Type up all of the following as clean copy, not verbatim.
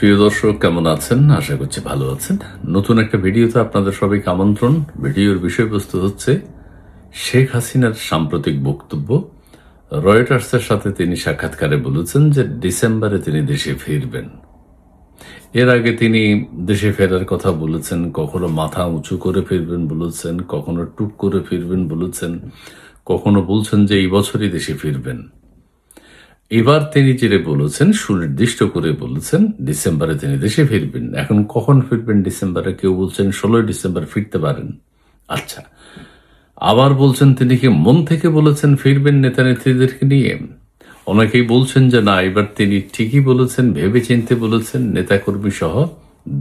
প্রিয় দর্শক, কেমন আছেন? আশা করছি ভালো আছেন। নতুন একটা ভিডিওতে আপনাদের সবাইকে আমন্ত্রণ। ভিডিওর বিষয়বস্তু হচ্ছে শেখ হাসিনার সাম্প্রতিক বক্তব্য। রয়টার্সের সাথে তিনি সাক্ষাৎকারে বলেছেন যে ডিসেম্বরে তিনি দেশে ফিরবেন। এর আগে তিনি দেশে ফেরার কথা বলেছেন, কখনো মাথা উঁচু করে ফিরবেন বলেছেন, কখনো টুক করে ফিরবেন বলেছেন, কখনো বলছেন যে এই বছরই দেশে ফিরবেন। এবার তিনি যেটা বলেছেন, সুনির্দিষ্ট করে বলেছেন ডিসেম্বরে তিনি দেশে ফিরবেন। এখন কখন ফিরবেন ডিসেম্বরে? কেউ বলছেন 16 ডিসেম্বর ফিরতে পারেন। আচ্ছা, আবার বলছেন তিনি কি মন থেকে বলেছেন ফিরবেন নেতা নেত্রীদেরকে নিয়ে? অনেকেই বলছেন যে না, এবার তিনি ঠিকই বলেছেন, ভেবে চিনতে বলেছেন, নেতাকর্মী সহ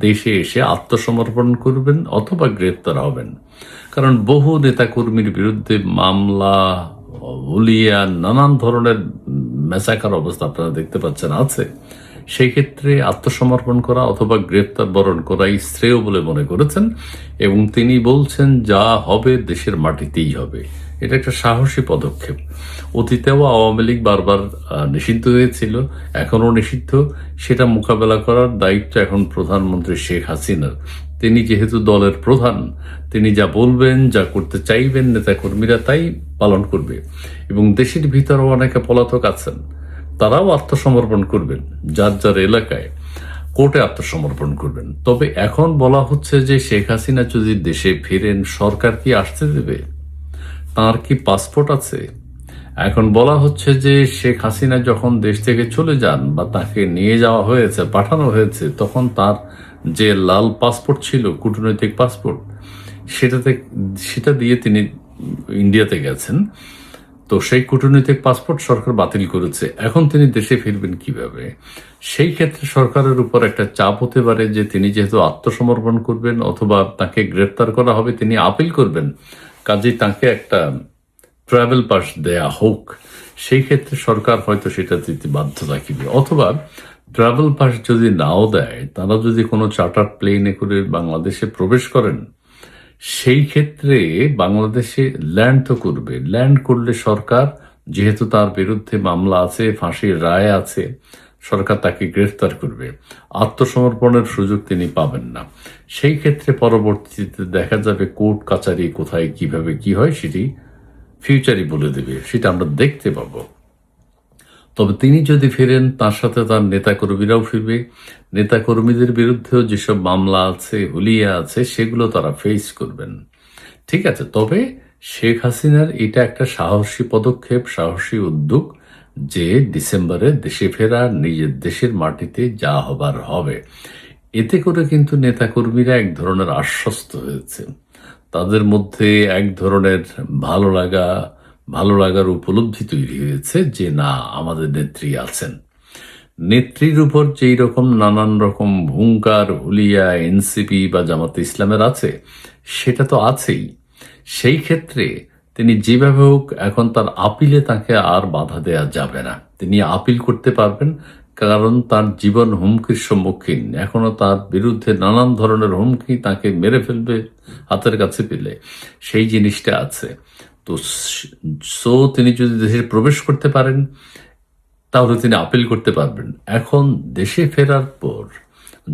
দেশে এসে আত্মসমর্পণ করবেন অথবা গ্রেপ্তার হবেন। কারণ বহু নেতাকর্মীর বিরুদ্ধে মামলা, হুলিয়া, নানান ধরনের মেসাকার অবস্থা আপনারা দেখতে পাচ্ছেন আছে। সেই ক্ষেত্রে আত্মসমর্পণ করা অথবা গ্রেপ্তার বরণ করাই শ্রেয় বলে মনে করেছেন এবং তিনি বলছেন যা হবে দেশের মাটিতেই হবে। এটা একটা সাহসী পদক্ষেপ। অতীতেও আওয়ামী লীগ বারবার নিষিদ্ধ হয়েছিল, এখনও নিষিদ্ধ। সেটা মোকাবেলা করার দায়িত্ব এখন প্রধানমন্ত্রী শেখ হাসিনার। তিনি যেহেতু দলের প্রধান, তিনি যা বলবেন, যা করতে চাইবেন, নেতাকর্মীরা তাই পালন করবে। এবং দেশের ভিতরেও অনেকে পলাতক আছেন, তারাও আত্মসমর্পণ করবেন যার যার এলাকায়, কোর্টে আত্মসমর্পণ করবেন। তবে এখন বলা হচ্ছে যে শেখ হাসিনা যদি দেশে ফিরেন, সরকার কি আসতে দেবে? তার কি পাসপোর্ট আছে? এখন বলা হচ্ছে যে শেখ হাসিনা যখন দেশ থেকে চলে যান বা তাকে নিয়ে যাওয়া হয়েছে, পাঠানো হয়েছে, তখন তার যে লাল পাসপোর্ট ছিল, কূটনৈতিক পাসপোর্ট, সেটা দিয়ে তিনি ইন্ডিয়াতে গেছেন। তো সেই কূটনৈতিক পাসপোর্ট সরকার বাতিল করেছে। এখন তিনি দেশে ফিরবেন কিভাবে? সেই ক্ষেত্রে সরকারের উপর একটা চাপ হতে পারে যে তিনি যেহেতু আত্মসমর্পণ করবেন অথবা তাকে গ্রেপ্তার করা হবে, তিনি আপিল করবেন, কাজেই তাকে একটা ট্রাভেল পাস দেয়া হোক। সেই ক্ষেত্রে সরকার হয়তো সেটা দিতে বাধ্য থাকবে। অথবা ট্রাভেল পাস যদি নাও দেয়, তারা যদি কোনো চার্টার প্লেনে করে বাংলাদেশে প্রবেশ করেন, সেই ক্ষেত্রে বাংলাদেশে ল্যান্ড তো করবে। ল্যান্ড করলে সরকার, যেহেতু তার বিরুদ্ধে মামলা আছে, ফাঁসির রায় আছে, সরকার তাকে গ্রেফতার করবে। আত্মসমর্পণের সুযোগ তিনি পাবেন না। সেই ক্ষেত্রে পরবর্তীতে দেখা যাবে কোর্ট কাচারি কোথায়, কিভাবে কি হয়, সেটি ফিউচারই বলে দেবে, সেটা আমরা দেখতে পাবো। তবে তিনি যদি ফিরেন, তার সাথে তার নেতাকর্মীরাও ফিরবে। নেতাকর্মীদের বিরুদ্ধেও যেসব মামলা আছে, হুলিয়া আছে, সেগুলো তারা ফেস করবেন। ঠিক আছে, তবে শেখ হাসিনার এটা একটা সাহসী পদক্ষেপ, সাহসী উদ্যোগ যে ডিসেম্বরে দেশে ফেরা, নিজের দেশের মাটিতে যা হবার হবে। এতে করে কিন্তু নেতাকর্মীরা এক ধরনের আশ্বস্ত হয়েছে। তাদের মধ্যে এক ধরনের ভালো লাগার উপলব্ধি তৈরি হয়েছে যে না, আমাদের নেত্রী আছেন। নেত্রীর উপর যেই রকম নানান রকম হুঙ্কার, হুলিয়া এনসিপি বা জামাতে ইসলামের আছে, সেটা তো আছেই। সেই ক্ষেত্রে তিনি যেভাবে হোক, এখন তার আপিলে তাকে আর বাধা দেয়া যাবে না। তিনি আপিল করতে পারবেন, কারণ তার জীবন হুমকির সম্মুখীন। এখনো তার বিরুদ্ধে নানান ধরনের হুমকি, তাকে মেরে ফেলবে হাতের কাছে পেলে, সেই জিনিসটা আছে। তো তিনি যদি দেশে প্রবেশ করতে পারেন, তাহলে তিনি আপিল করতে পারবেন। এখন দেশে ফেরার পর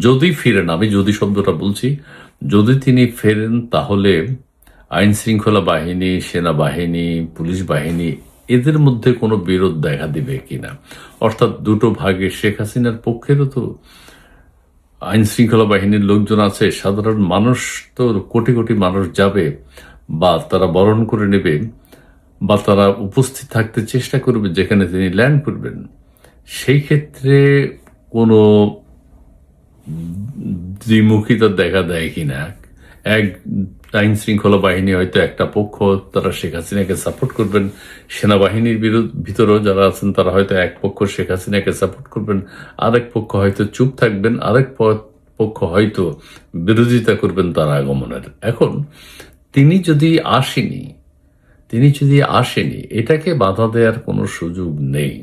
যদি ফিরেন, আমি যদি শব্দটা বলছি, যদি তিনি ফেরেন, তাহলে আইন শৃঙ্খলা বাহিনী, সেনাবাহিনী, পুলিশ বাহিনী, এদের মধ্যে কোনো বিরোধ দেখা দিবে কিনা, অর্থাৎ দুটো ভাগে, শেখ হাসিনার পক্ষেরও তো আইন শৃঙ্খলা বাহিনীর লোকজন আছে, সাধারণ মানুষ তো কোটি কোটি মানুষ যাবে, বা তারা বরণ করে নেবে, বা তারা উপস্থিত থাকতে চেষ্টা করবে যেখানে তিনি ল্যান্ড করবেন। সেই ক্ষেত্রে কোনো দ্বিমুখিতা দেখা দেয় কিনা। এক আইন শৃঙ্খলা বাহিনী হয়তো একটা পক্ষ, তারা শেখ হাসিনাকে সাপোর্ট করবেন, সেনাবাহিনীর ভিতরেও যারা আছেন তারা হয়তো এক পক্ষ শেখ হাসিনাকে সাপোর্ট করবেন, আরেক পক্ষ হয়তো চুপ থাকবেন, আরেক পক্ষ হয়তো বিরোধিতা করবেন তার আগমনের। এখন তিনি যদি আসেনি, এটাকে বাধা দেওয়ার কোনো সুযোগ নেই।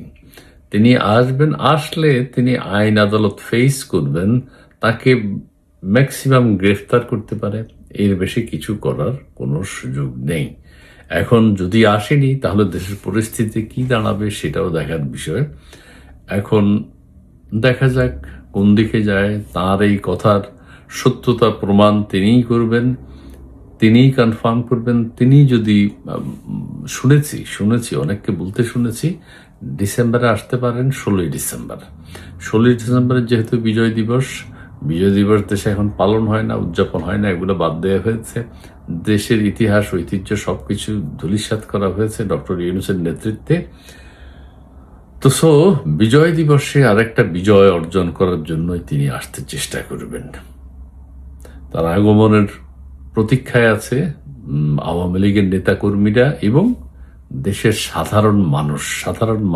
তিনি আসবেন, আসলে তিনি আইন আদালত ফেস করবেন, তাকে ম্যাক্সিমাম গ্রেফতার করতে পারে, এর বেশি কিছু করার কোনো সুযোগ নেই। এখন যদি আসেনি, তাহলে দেশের পরিস্থিতি কি দাঁড়াবে সেটাও দেখার বিষয়। এখন দেখা যাক কোন দিকে যায়, তার এই কথার সত্যতা প্রমাণ তিনিই করবেন, তিনিই কনফার্ম করবেন। তিনি যদি শুনেছি অনেককে বলতে শুনেছি ডিসেম্বরে আসতে পারেন, 16ই ডিসেম্বর যেহেতু বিজয় দিবস দেশে এখন পালন হয় না, উদযাপন হয় না, এগুলো বাদ দেওয়া হয়েছে। দেশের ইতিহাস ঐতিহ্য সবকিছু ধূলিসাৎ করা হয়েছে ডক্টর ইউনূসের নেতৃত্বে। তো বিজয় দিবসে আরেকটা বিজয় অর্জন করার জন্যই তিনি আসতে চেষ্টা করবেন। তার আগমনের প্রতীক্ষায় আছে আওয়ামী লীগের নেতাকর্মীরা এবং দেশের সাধারণ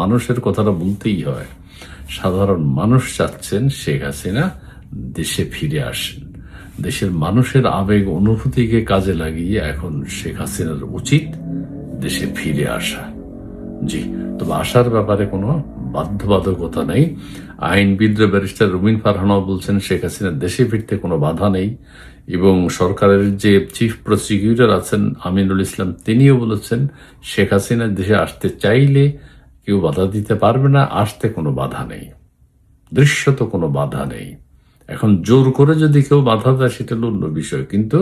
মানুষের কথাটা বলতেই হয়। সাধারণ মানুষ চাচ্ছেন শেখ হাসিনা দেশে ফিরে আসেন। দেশের মানুষের আবেগ অনুভূতিকে কাজে লাগিয়ে এখন শেখ হাসিনার উচিত দেশে ফিরে আসা। জি, তবে আসার ব্যাপারে কোনো বাধ্যবাধকতা নেই। আইনবিদরা ব্যারিস্টার রুমিন ফারহানাও বলছেন শেখ হাসিনার দেশে ফিরতে কোনো বাধা নেই, এবং সরকারের যে চিফ প্রসিকিউটর আছেন আমিনুল ইসলাম তিনিও বলেছেন শেখ হাসিনা দেশে আসতে চাইলে কেউ বাধা দিতে পারবে না, আসতে কোনো বাধা নেই, দৃশ্যত কোনো বাধা নেই। এখন জোর করে যদি কেউ বাধা দেয় সেটা হলো অন্য বিষয়, কিন্তু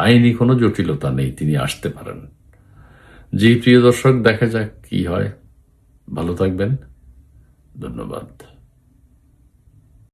আইনি কোনো জটিলতা নেই, তিনি আসতে পারেন। জি প্রিয় দর্শক, দেখা যাক কি হয়। ভালো থাকবেন, ধন্যবাদ।